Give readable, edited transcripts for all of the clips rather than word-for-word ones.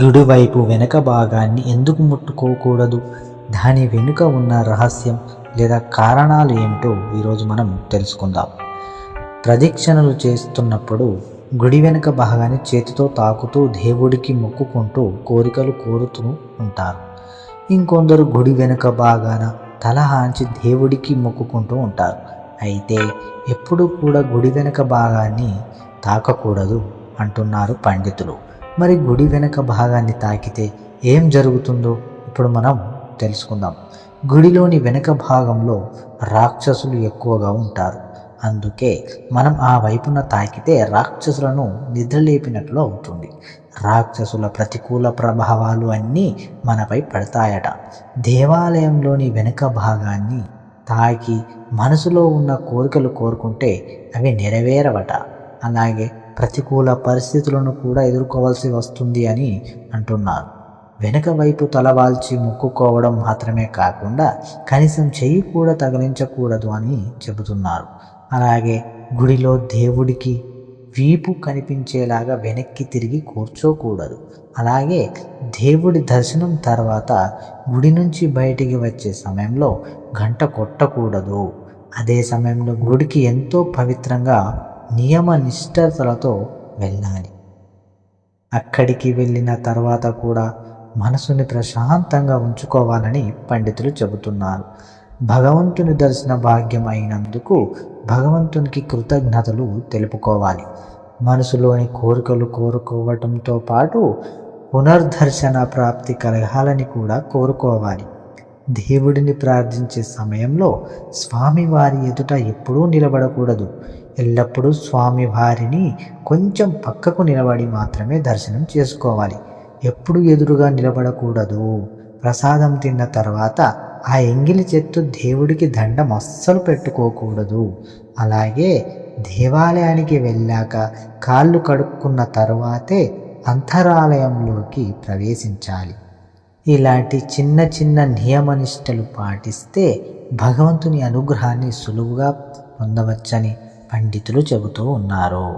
గుడివైపు వెనక భాగాన్ని ఎందుకు ముట్టుకోకూడదు, దాని వెనుక ఉన్న రహస్యం లేదా కారణాలు ఏమిటో ఈరోజు మనం తెలుసుకుందాం. ప్రదక్షిణలు చేస్తున్నప్పుడు గుడి వెనుక భాగాన్ని చేతితో తాకుతూ దేవుడికి మొక్కుకుంటూ కోరికలు కోరుతూ ఉంటారు. ఇంకొందరు గుడి వెనుక భాగాన తల ఆంచి దేవుడికి మొక్కుకుంటూ ఉంటారు. అయితే ఎప్పుడు కూడా గుడి వెనుక భాగాన్ని తాకకూడదు అంటున్నారు పండితులు. మరి గుడి వెనుక భాగాన్ని తాకితే ఏం జరుగుతుందో ఇప్పుడు మనం తెలుసుకుందాం. గుడిలోని వెనుక భాగంలో రాక్షసులు ఎక్కువగా ఉంటారు. అందుకే మనం ఆ వైపున తాకితే రాక్షసులను నిద్రలేపినట్లు అవుతుంది. రాక్షసుల ప్రతికూల ప్రభావాలు అన్నీ మనపై పడతాయట. దేవాలయంలోని వెనుక భాగాన్ని తాకి మనసులో ఉన్న కోరికలు కోరుకుంటే అవి నెరవేరవట. అలాగే ప్రతికూల పరిస్థితులను కూడా ఎదుర్కోవాల్సి వస్తుంది అని అంటున్నారు. వెనుక వైపు తలవాల్చి మొక్కుకోవడం మాత్రమే కాకుండా కనీసం చెయ్యి కూడా తగిలించకూడదు అని చెబుతున్నారు. అలాగే గుడిలో దేవుడికి వీపు కనిపించేలాగా వెనక్కి తిరిగి కూర్చోకూడదు. అలాగే దేవుడి దర్శనం తర్వాత గుడి నుంచి బయటికి వచ్చే సమయంలో గంట కొట్టకూడదు. అదే సమయంలో గుడికి ఎంతో పవిత్రంగా నియమ నిష్ఠతలతో వెళ్ళాలి. అక్కడికి వెళ్ళిన తర్వాత కూడా మనసుని ప్రశాంతంగా ఉంచుకోవాలని పండితులు చెబుతున్నారు. భగవంతుని దర్శన భాగ్యం అయినందుకు భగవంతునికి కృతజ్ఞతలు తెలుపుకోవాలి. మనసులోని కోరికలు కోరుకోవటంతో పాటు పునర్దర్శన ప్రాప్తి కలగాలని కూడా కోరుకోవాలి. దేవుడిని ప్రార్థించే సమయంలో స్వామివారి ఎదుట ఎప్పుడూ నిలబడకూడదు. ఎల్లప్పుడూ స్వామివారిని కొంచెం పక్కకు నిలబడి మాత్రమే దర్శనం చేసుకోవాలి. ఎప్పుడు ఎదురుగా నిలబడకూడదు. ప్రసాదం తిన్న తర్వాత ఆ ఎంగిలి చేత్తో దేవుడికి దండం అస్సలు పెట్టుకోకూడదు. అలాగే దేవాలయానికి వెళ్ళాక కాళ్ళు కడుక్కున్న తరువాతే అంతరాలయంలోకి ప్రవేశించాలి. ఇలాంటి చిన్న చిన్న నియమనిష్టలు పాటిస్తే భగవంతుని అనుగ్రహాన్ని సులువుగా పొందవచ్చని పండితులు చెబుతూ ఉన్నారు.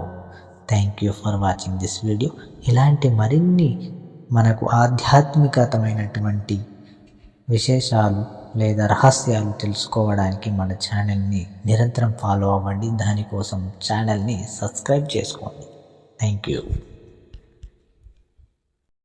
Thank you for watching this video. ఇలాంటి మరిన్ని మనకు ఆధ్యాత్మికతమైనటువంటి విశేషాలు లేదా రహస్యాలు తెలుసుకోవడానికి మన ఛానల్ని నిరంతరం ఫాలో అవ్వండి. దానికోసం ఛానల్ని సబ్స్క్రైబ్ చేసుకోండి. Thank you.